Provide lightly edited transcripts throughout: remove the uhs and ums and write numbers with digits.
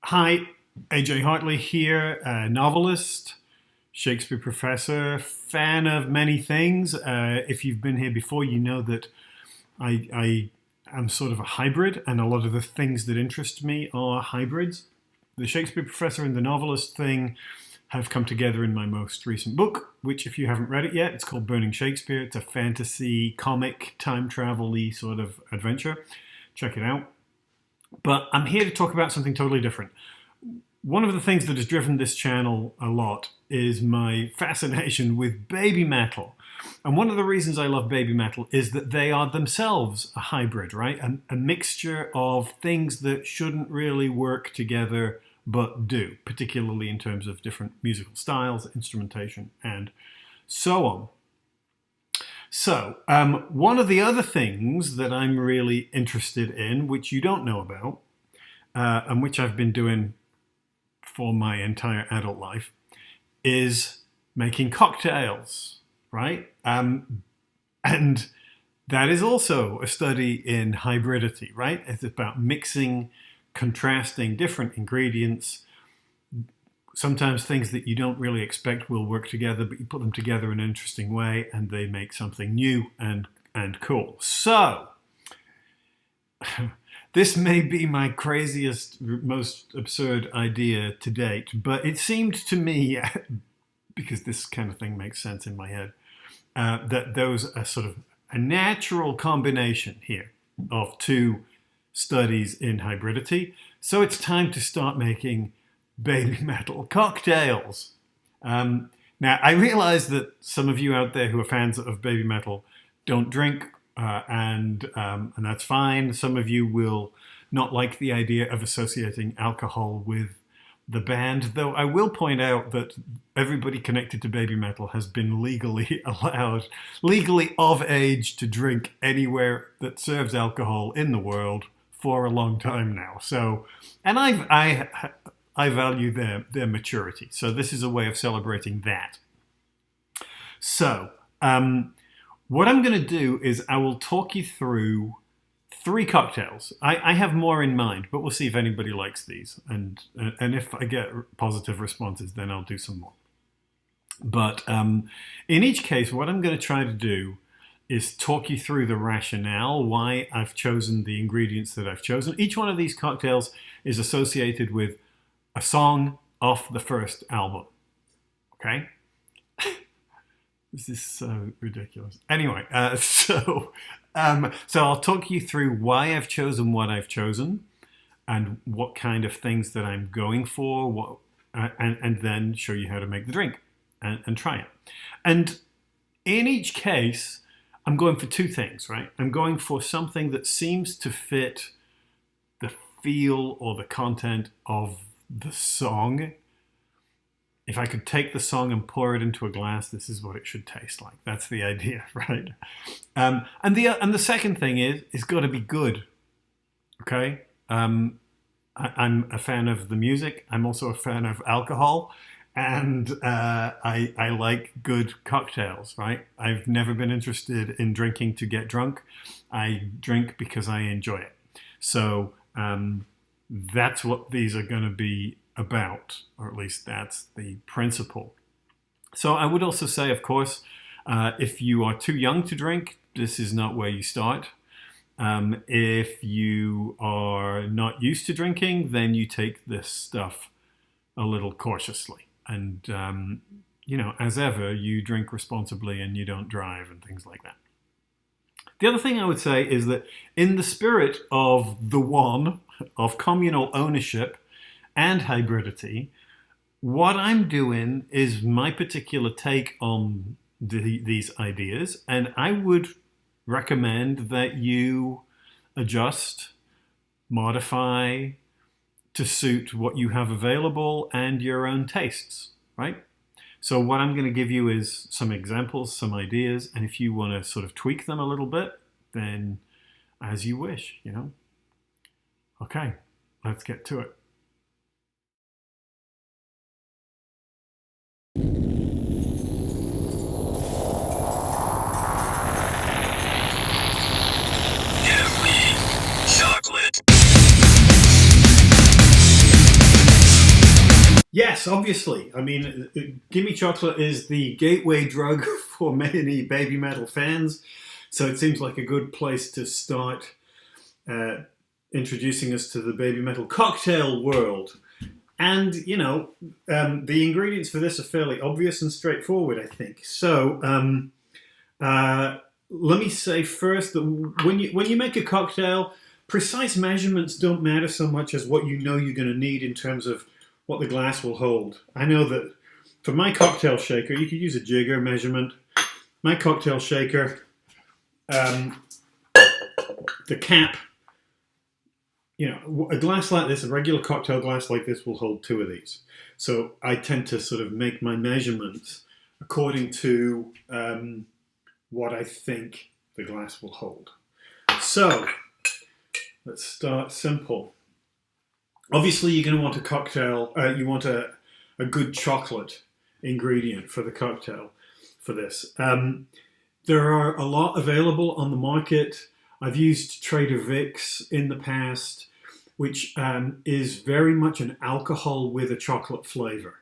Hi, AJ Hartley here, a novelist, Shakespeare professor, fan of many things. If you've been here before, you know that I am sort of a hybrid, and a lot of the things that interest me are hybrids. The Shakespeare professor and the novelist thing have come together in my most recent book, which if you haven't read it yet, it's called Burning Shakespeare. It's a fantasy, comic, time travel-y sort of adventure. Check it out. But I'm here to talk about something totally different. One of the things that has driven this channel a lot is my fascination with BabyMetal. And one of the reasons I love BabyMetal is that they are themselves a hybrid, right? A mixture of things that shouldn't really work together but do, particularly in terms of different musical styles, instrumentation, and so on. So, one of the other things that I'm really interested in, which you don't know about, and which I've been doing for my entire adult life, is making cocktails, right? And that is also a study in hybridity, right? It's about mixing, contrasting different ingredients. Sometimes things that you don't really expect will work together, but you put them together in an interesting way and they make something new and cool. So, this may be my craziest, most absurd idea to date, but it seemed to me, because this kind of thing makes sense in my head, that those are sort of a natural combination here of two studies in hybridity. So it's time to start making BabyMetal cocktails. Now, I realize that some of you out there who are fans of BabyMetal don't drink, and that's fine. Some of you will not like the idea of associating alcohol with the band, though I will point out that everybody connected to BabyMetal has been legally of age to drink anywhere that serves alcohol in the world for a long time now. So, and I value their maturity. So this is a way of celebrating that. So what I'm going to do is I will talk you through 3 cocktails. I have more in mind, but we'll see if anybody likes these. And if I get positive responses, then I'll do some more. But in each case, what I'm going to try to do is talk you through the rationale, why I've chosen the ingredients that I've chosen. Each one of these cocktails is associated with a song off the first album. Okay? This is so ridiculous. Anyway, so I'll talk you through why I've chosen what I've chosen and what kind of things that I'm going for, and then show you how to make the drink and try it. And in each case, I'm going for 2 things, right? I'm going for something that seems to fit the feel or the content of the song. If I could take the song and pour it into a glass, this is what it should taste like. That's the idea, right? And the second thing is it's got to be good. Okay, I'm a fan of the music. I'm also a fan of alcohol, and I like good cocktails. Right? I've never been interested in drinking to get drunk. I drink because I enjoy it. So that's what these are going to be about, or at least that's the principle. So I would also say, of course, if you are too young to drink, this is not where you start. If you are not used to drinking, then you take this stuff a little cautiously. And, as ever, you drink responsibly and you don't drive and things like that. The other thing I would say is that in the spirit of of communal ownership and hybridity, what I'm doing is my particular take on these ideas, and I would recommend that you adjust, modify to suit what you have available and your own tastes, right? So what I'm going to give you is some examples, some ideas, and if you want to sort of tweak them a little bit, then as you wish, Okay, let's get to it. Chocolate. Yes, obviously. I mean, Gimme Chocolate is the gateway drug for many BabyMetal fans, so it seems like a good place to start introducing us to the BabyMetal cocktail world. And, you know, the ingredients for this are fairly obvious and straightforward, I think. So, let me say first that when you make a cocktail, precise measurements don't matter so much as what you know you're going to need in terms of what the glass will hold. I know that for my cocktail shaker, you could use a jigger measurement. My cocktail shaker, the cap, you know, a glass like this, a regular cocktail glass like this will hold 2 of these. So I tend to sort of make my measurements according to what I think the glass will hold. So let's start simple. Obviously, you're going to want a cocktail, you want a good chocolate ingredient for the cocktail for this. There are a lot available on the market. I've used Trader Vic's in the past, which is very much an alcohol with a chocolate flavor,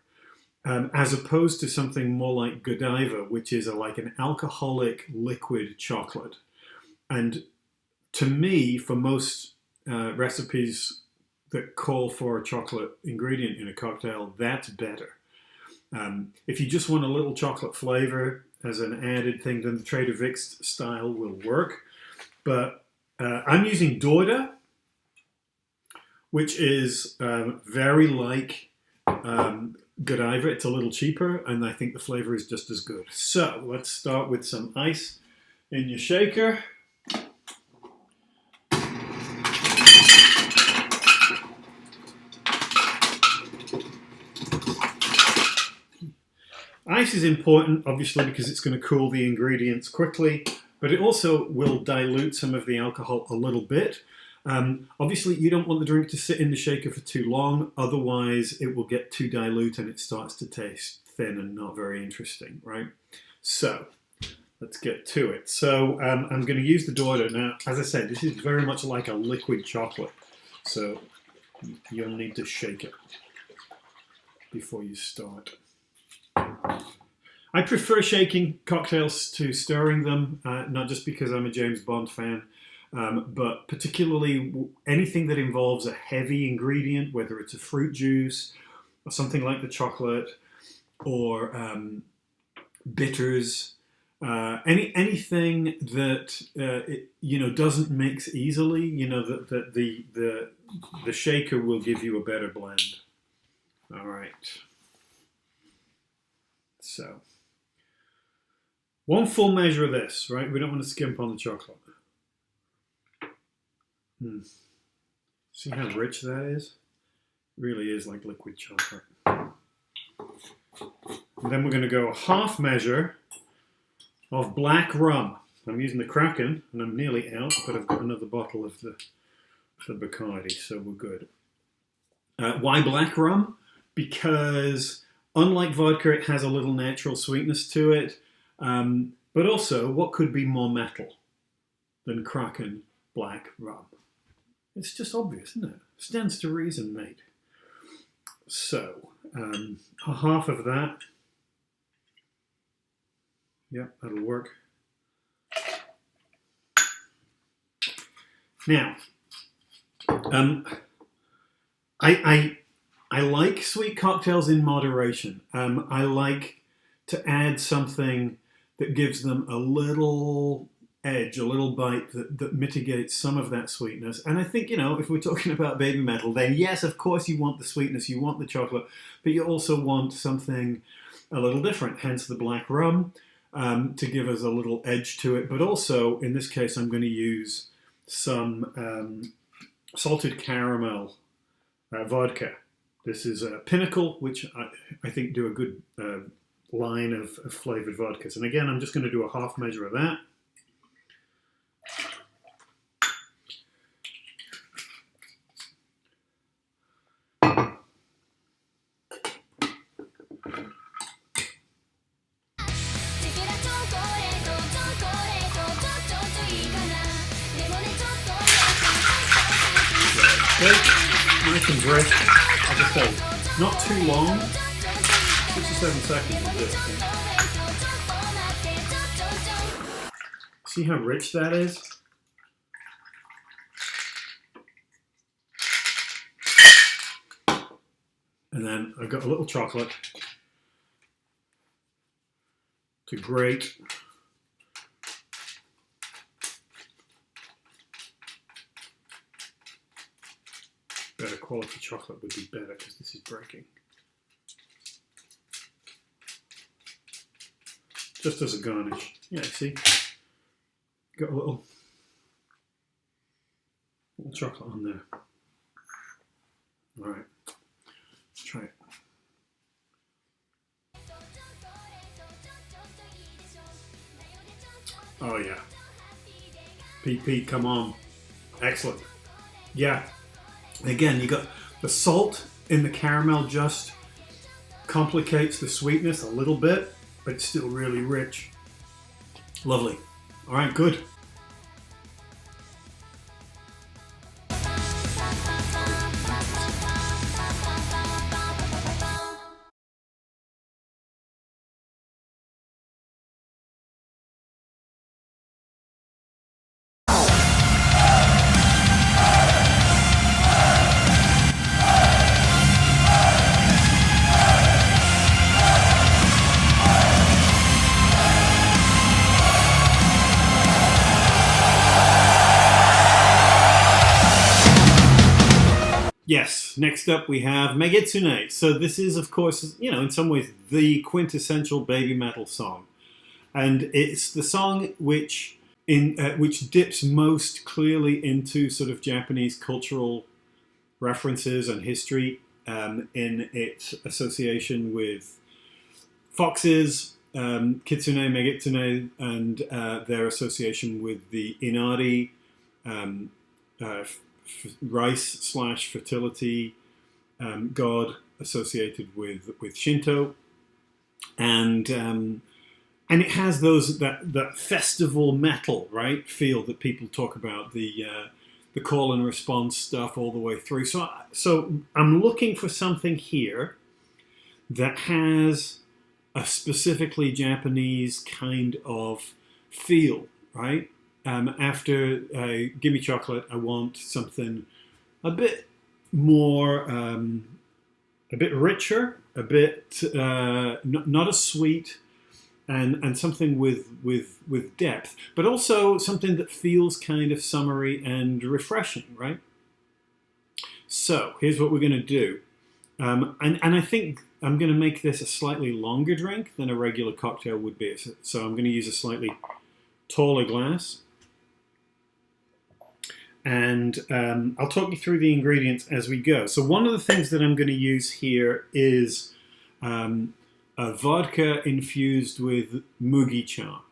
as opposed to something more like Godiva, which is like an alcoholic liquid chocolate. And to me, for most recipes that call for a chocolate ingredient in a cocktail, that's better. If you just want a little chocolate flavor as an added thing, then the Trader Vic's style will work. But I'm using Dorda, which is very like Godiva. It's a little cheaper, and I think the flavor is just as good. So let's start with some ice in your shaker. Ice is important, obviously, because it's going to cool the ingredients quickly, but it also will dilute some of the alcohol a little bit. Obviously, you don't want the drink to sit in the shaker for too long, otherwise it will get too dilute and it starts to taste thin and not very interesting, right? So, let's get to it. So, I'm going to use the Dorda. Now, as I said, this is very much like a liquid chocolate, so you'll need to shake it before you start. I prefer shaking cocktails to stirring them, not just because I'm a James Bond fan, but particularly anything that involves a heavy ingredient, whether it's a fruit juice or something like the chocolate or bitters, anything that doesn't mix easily. That the shaker will give you a better blend. All right. So, 1 full measure of this, right? We don't want to skimp on the chocolate. See how rich that is? It really is like liquid chocolate. And then we're going to go a 1/2 measure of black rum. I'm using the Kraken, and I'm nearly out, but I've got another bottle of the Bacardi, so we're good. Why black rum? Because unlike vodka, it has a little natural sweetness to it. But also, what could be more metal than Kraken black rum? It's just obvious, isn't it? Stands to reason, mate. So, a 1/2 of that. Yep, that'll work. Now, I like sweet cocktails in moderation. I like to add something that gives them a little edge, a little bite that mitigates some of that sweetness. And I think, if we're talking about BabyMetal, then yes, of course you want the sweetness, you want the chocolate, but you also want something a little different, hence the black rum, to give us a little edge to it. But also, in this case, I'm going to use some salted caramel vodka. This is Pinnacle, which I think do a good line of flavored vodkas. And again, I'm just going to do a 1/2 measure of that. Okay, nice and brisk. As I say, Not too long. 6 or 7 seconds is it, I think. See how rich that is? And then I've got a little chocolate to grate. Better quality chocolate would be better because this is breaking. Just as a garnish. Yeah, see? Got a little chocolate on there. All right, let's try it. Oh yeah. Pete, come on. Excellent. Yeah. Again, you got the salt in the caramel just complicates the sweetness a little bit, but it's still really rich. Lovely. All right, good. Yes, next up we have Megitsune. So this is, of course, you know, in some ways the quintessential BabyMetal song. And it's the song which dips most clearly into sort of Japanese cultural references and history in its association with foxes, kitsune, megitsune, and their association with the inari, rice/fertility god associated with Shinto, and it has that festival metal, right, feel that people talk about, the call and response stuff all the way through. So I'm looking for something here that has a specifically Japanese kind of feel, right? After Gimme Chocolate, I want something a bit more, a bit richer, a bit not as sweet, and something with depth, but also something that feels kind of summery and refreshing, right? So here's what we're going to do, and I think I'm going to make this a slightly longer drink than a regular cocktail would be. So I'm going to use a slightly taller glass. And I'll talk you through the ingredients as we go. So one of the things that I'm going to use here is a vodka infused with mugi-cha.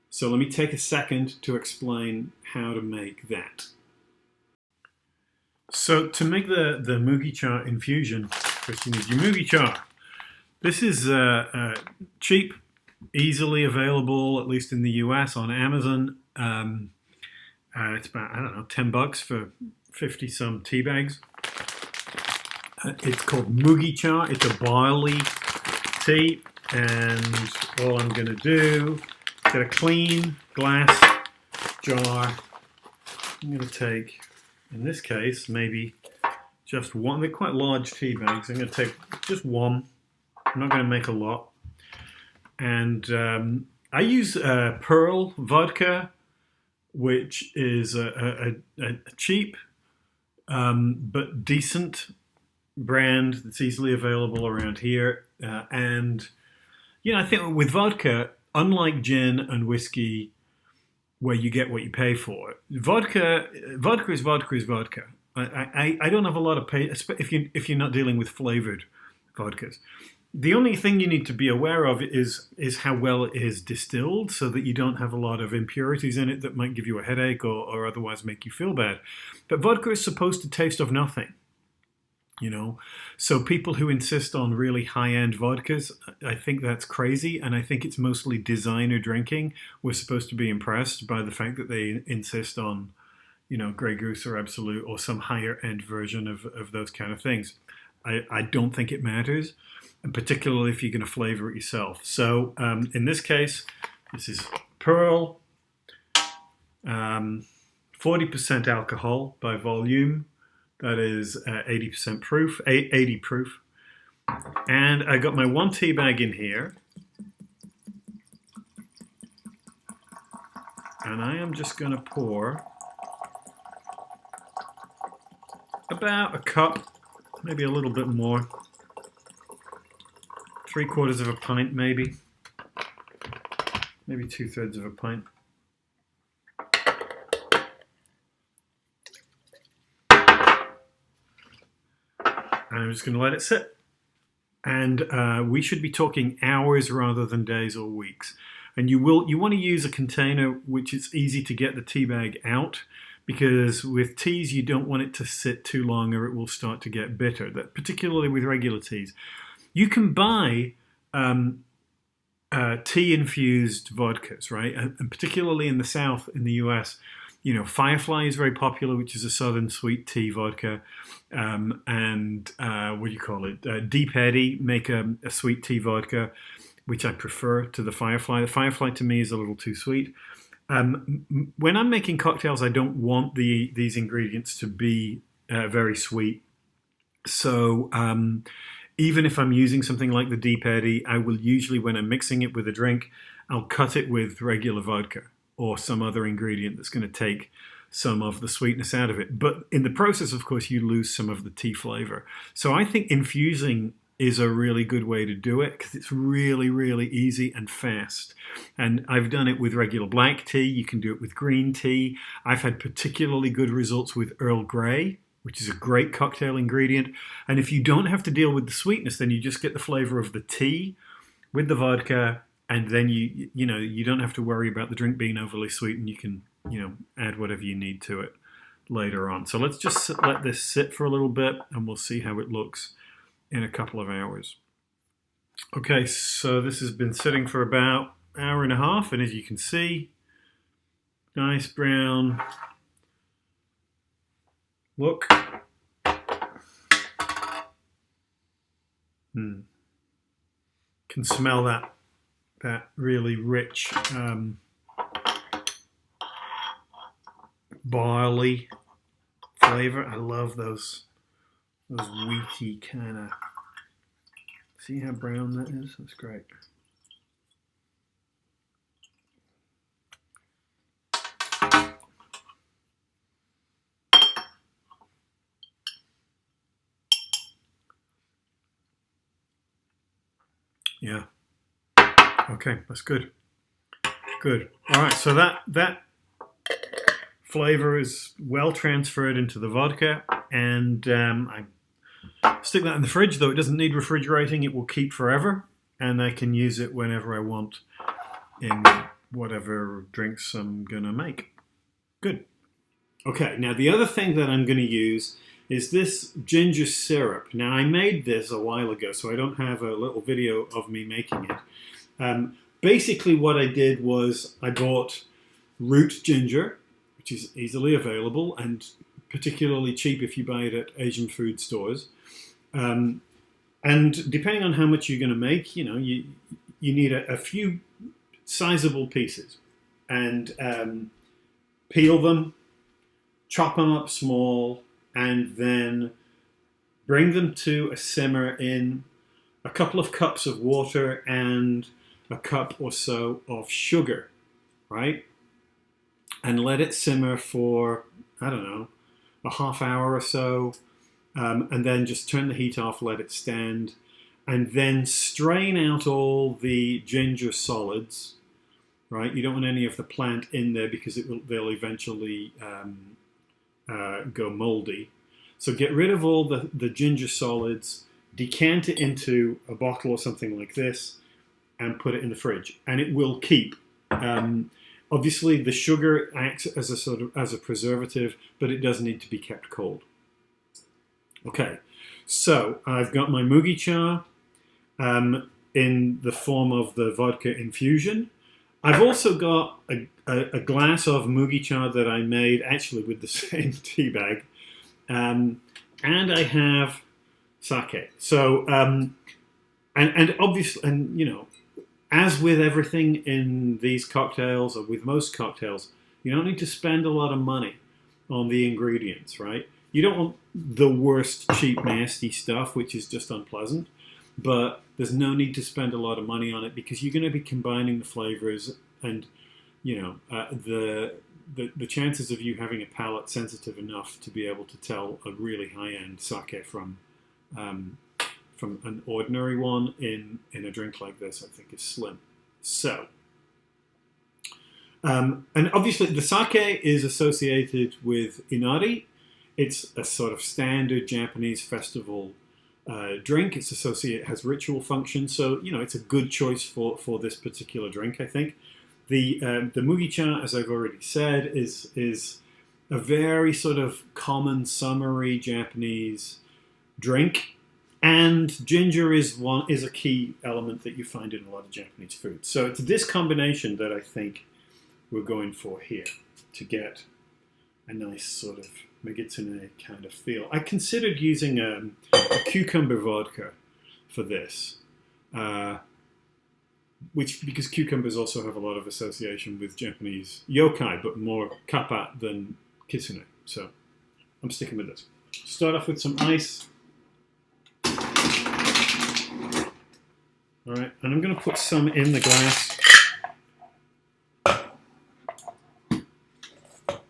So let me take a second to explain how to make that. So to make the mugi-cha infusion, first you need your mugi-cha. This is cheap, easily available, at least in the US, on Amazon. It's about, I don't know, $10 for 50 some tea bags. It's called mugi-cha. It's a barley tea, and all I'm going to do, get a clean glass jar. I'm going to take, in this case, maybe just one. They're quite large tea bags. I'm going to take just one. I'm not going to make a lot. And I use Pearl vodka, which is a cheap but decent brand that's easily available around here. And, you know, I think with vodka, unlike gin and whiskey, where you get what you pay for, vodka is vodka. I don't have a lot of if you're not dealing with flavored vodkas. The only thing you need to be aware of is how well it is distilled, so that you don't have a lot of impurities in it that might give you a headache or otherwise make you feel bad. But vodka is supposed to taste of nothing, you know. So people who insist on really high-end vodkas, I think that's crazy, and I think it's mostly designer drinking. We're supposed to be impressed by the fact that they insist on, you know, Grey Goose or Absolute or some higher-end version of those kind of things. I don't think it matters, and particularly if you're going to flavor it yourself. So in this case, this is Pearl, 40% alcohol by volume. That is 80% proof, 80 proof. And I got my 1 tea bag in here. And I am just going to pour about a cup, maybe a little bit more, 3/4 of a pint maybe 2/3 of a pint. And I'm just going to let it sit. And we should be talking hours rather than days or weeks. And you want to use a container which is easy to get the tea bag out, because with teas you don't want it to sit too long or it will start to get bitter. That particularly with regular teas. You can buy tea infused vodkas, right? And particularly in the South, in the US, you know, Firefly is very popular, which is a southern sweet tea vodka. And what do you call it? Deep Eddy make a sweet tea vodka, which I prefer to the Firefly. The Firefly to me is a little too sweet. When I'm making cocktails, I don't want these ingredients to be very sweet. So even if I'm using something like the Deep Eddy, I will usually, when I'm mixing it with a drink, I'll cut it with regular vodka or some other ingredient that's going to take some of the sweetness out of it. But in the process, of course, you lose some of the tea flavor. So I think infusing is a really good way to do it, because it's really, really easy and fast. And I've done it with regular black tea. You can do it with green tea. I've had particularly good results with Earl Grey, which is a great cocktail ingredient. And if you don't have to deal with the sweetness, then you just get the flavor of the tea with the vodka, and then you don't have to worry about the drink being overly sweet, and you can add whatever you need to it later on. So let's just let this sit for a little bit, and we'll see how it looks in a couple of hours. Okay, so this has been sitting for about an hour and a half, and as you can see, nice brown look. Can smell that really rich barley flavor. I love those wheaty kind of. See how brown that is? That's great. Yeah. Okay, that's good. Good. All right, so that flavor is well transferred into the vodka, and I stick that in the fridge, though it doesn't need refrigerating. It will keep forever, and I can use it whenever I want in whatever drinks I'm going to make. Good. Okay, now the other thing that I'm going to use is this ginger syrup. Now, I made this a while ago, so I don't have a little video of me making it. Basically, what I did was I bought root ginger, which is easily available and particularly cheap if you buy it at Asian food stores. And depending on how much you're going to make, you need a few sizable pieces, and peel them, chop them up small, and then bring them to a simmer in a couple of cups of water and a cup or so of sugar, right? And let it simmer for, I don't know, a half hour or so, and then just turn the heat off, let it stand, and then strain out all the ginger solids, right? You don't want any of the plant in there because they'll eventually go moldy. So get rid of all the ginger solids, decant it into a bottle or something like this, and put it in the fridge, and it will keep. Obviously, the sugar acts as a preservative, but it does need to be kept cold. Okay, so I've got my mugicha in the form of the vodka infusion. I've also got a glass of mugicha that I made actually with the same tea bag, and I have sake. So, and obviously, and you know, as with everything in these cocktails or with most cocktails, you don't need to spend a lot of money on the ingredients, right? You don't want the worst, cheap, nasty stuff, which is just unpleasant. But there's no need to spend a lot of money on it because you're going to be combining the flavors, and you know the chances of you having a palate sensitive enough to be able to tell a really high end sake um, from an ordinary one in a drink like this, I think, is slim. So, and obviously the sake is associated with inari. It's a sort of standard Japanese festival drink. It's associated, has ritual function, so you know it's a good choice for this particular drink, I think. The mugicha, as I've already said, is a very sort of common summery Japanese drink, and ginger is a key element that you find in a lot of Japanese food. So it's this combination that I think we're going for here to get a nice sort of Megitsune kind of feel. I considered using a cucumber vodka for this, which because cucumbers also have a lot of association with Japanese yokai, but more kappa than kitsune. So I'm sticking with this. Start off with some ice. All right, and I'm going to put some in the glass.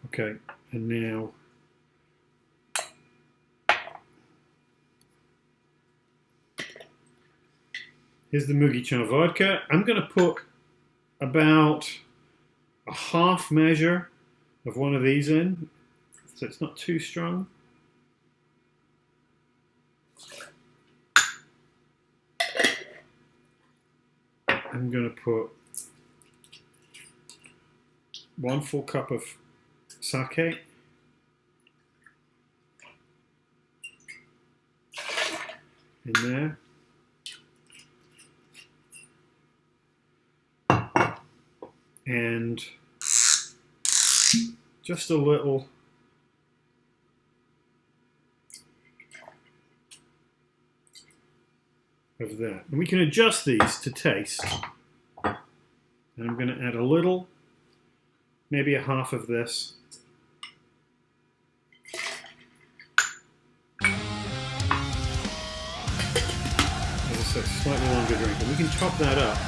Okay, and now here's the mugicha vodka. I'm going to put about a half measure of one of these in, so it's not too strong. I'm going to put 1 full cup of sake in there. And just a little of that. And we can adjust these to taste. And I'm going to add a little, maybe a half of this. As I said, slightly longer drink. And we can chop that up.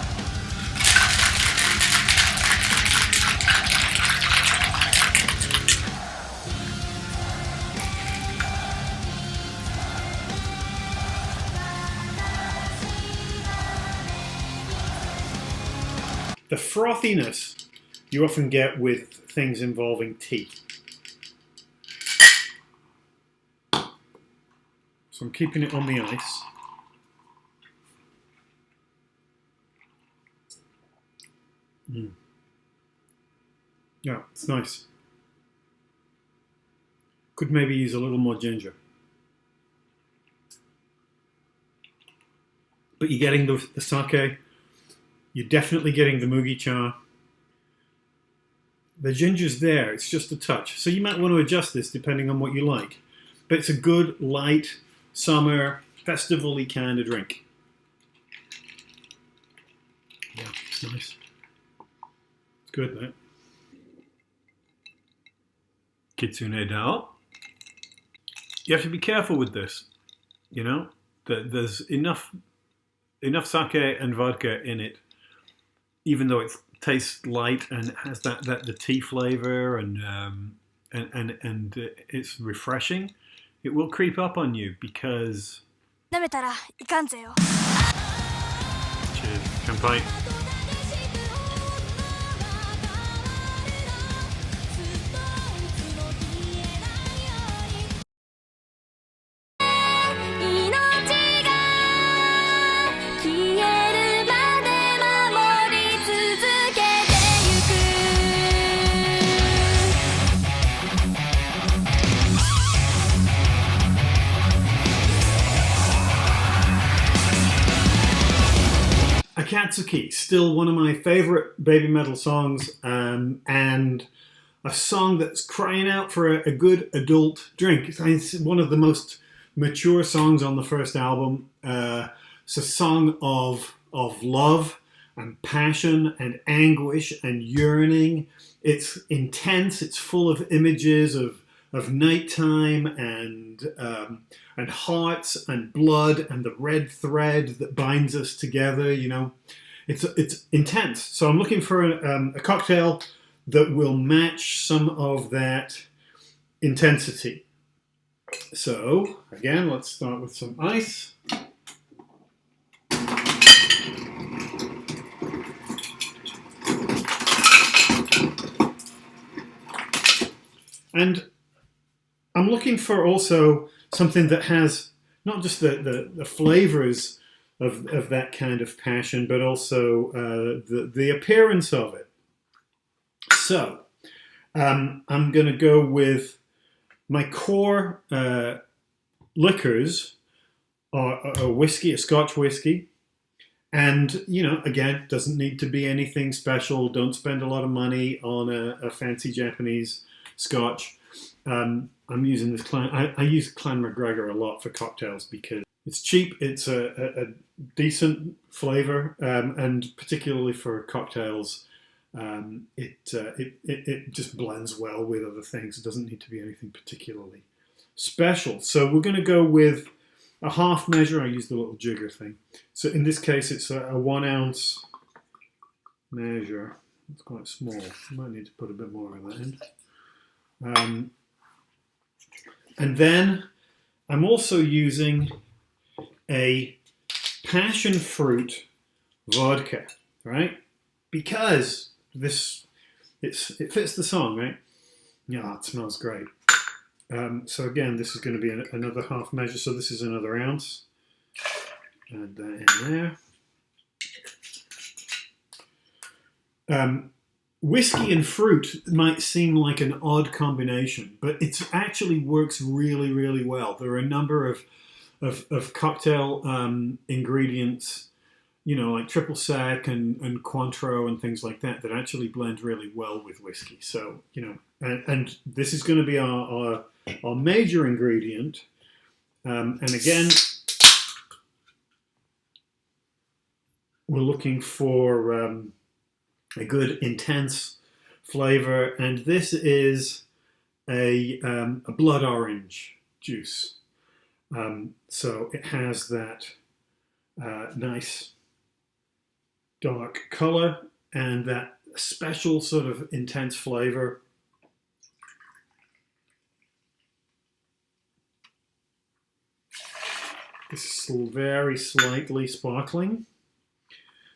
The frothiness you often get with things involving tea. So I'm keeping it on the ice. Yeah, it's nice. Could maybe use a little more ginger. But you're getting the sake. You're definitely getting the mugicha. The ginger's there, it's just a touch. So you might want to adjust this depending on what you like. But it's a good, light, summer, festival-y kind of drink. Yeah, it's nice. It's good, that. Kitsune Dao. You have to be careful with this, you know? There's enough sake and vodka in it, even though it tastes light and has the tea flavor and it's refreshing. It will creep up on you because. Cheers, kanpai. 'Akatsuki, still one of my favorite BabyMetal songs, and a song that's crying out for a good adult drink. It's one of the most mature songs on the first album. It's a song of love and passion and anguish and yearning. It's intense. It's full of images of nighttime and hearts and blood and the red thread that binds us together. You know, it's intense. So I'm looking for a cocktail that will match some of that intensity. So again, let's start with some ice. And I'm looking for also something that has not just the flavors of that kind of passion, but also the appearance of it. So I'm going to go with my core liquors are a whiskey, a Scotch whiskey. And, you know, again, doesn't need to be anything special. Don't spend a lot of money on a fancy Japanese Scotch. I'm using this I use Clan McGregor a lot for cocktails because it's cheap. It's a decent flavor, and particularly for cocktails, it just blends well with other things. It doesn't need to be anything particularly special. So we're going to go with a half measure. I use the little jigger thing. So in this case, it's a 1 ounce measure. It's quite small. I might need to put a bit more of that in. And then I'm also using a passion fruit vodka, right? Because it fits the song, right? Yeah, it smells great. So again, this is going to be another half measure. So this is another ounce. Add that in there. Whiskey and fruit might seem like an odd combination, but it actually works really, really well. There are a number of cocktail ingredients, you know, like triple sec and Cointreau and things like that actually blend really well with whiskey. So, you know, and this is going to be our major ingredient. And again, we're looking for a good intense flavor, and this is a blood orange juice. So it has that nice dark color and that special sort of intense flavor. This is very slightly sparkling.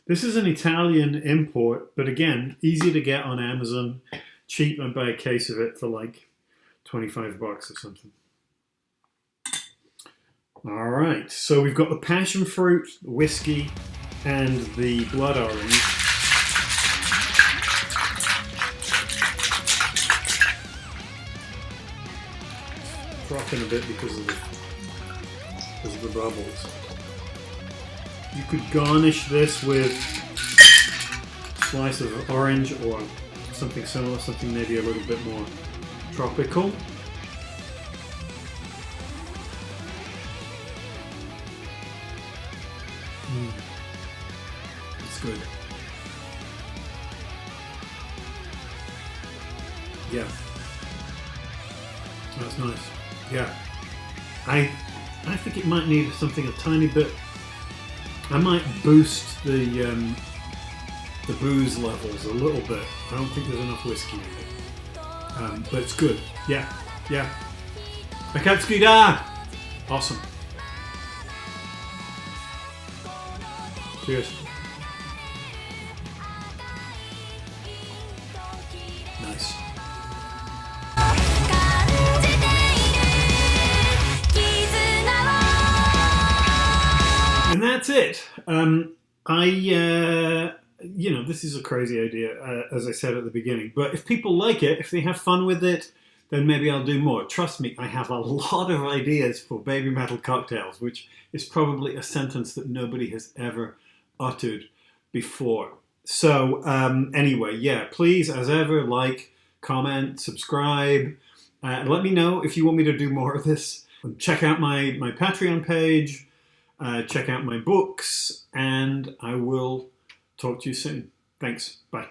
This is an Italian import, but again, easy to get on Amazon, cheap, and buy a case of it for like 25 bucks or something. All right, so we've got the passion fruit, the whiskey, and the blood orange. Dropping a bit because of the bubbles. You could garnish this with a slice of orange or something similar, something maybe a little bit more tropical. It's good. Yeah. That's nice. Yeah. I think it might need something a tiny bit. I might boost the booze levels a little bit. I don't think there's enough whiskey in it, but it's good. Yeah, yeah. Akatsuki-tini! Awesome. Cheers. Nice. And that's it. You know, this is a crazy idea, as I said at the beginning. But if people like it, if they have fun with it, then maybe I'll do more. Trust me, I have a lot of ideas for BabyMetal cocktails, which is probably a sentence that nobody has ever uttered before. So anyway, yeah, please, as ever, like, comment, subscribe. Let me know if you want me to do more of this. Check out my Patreon page, check out my books, and I will talk to you soon. Thanks. Bye.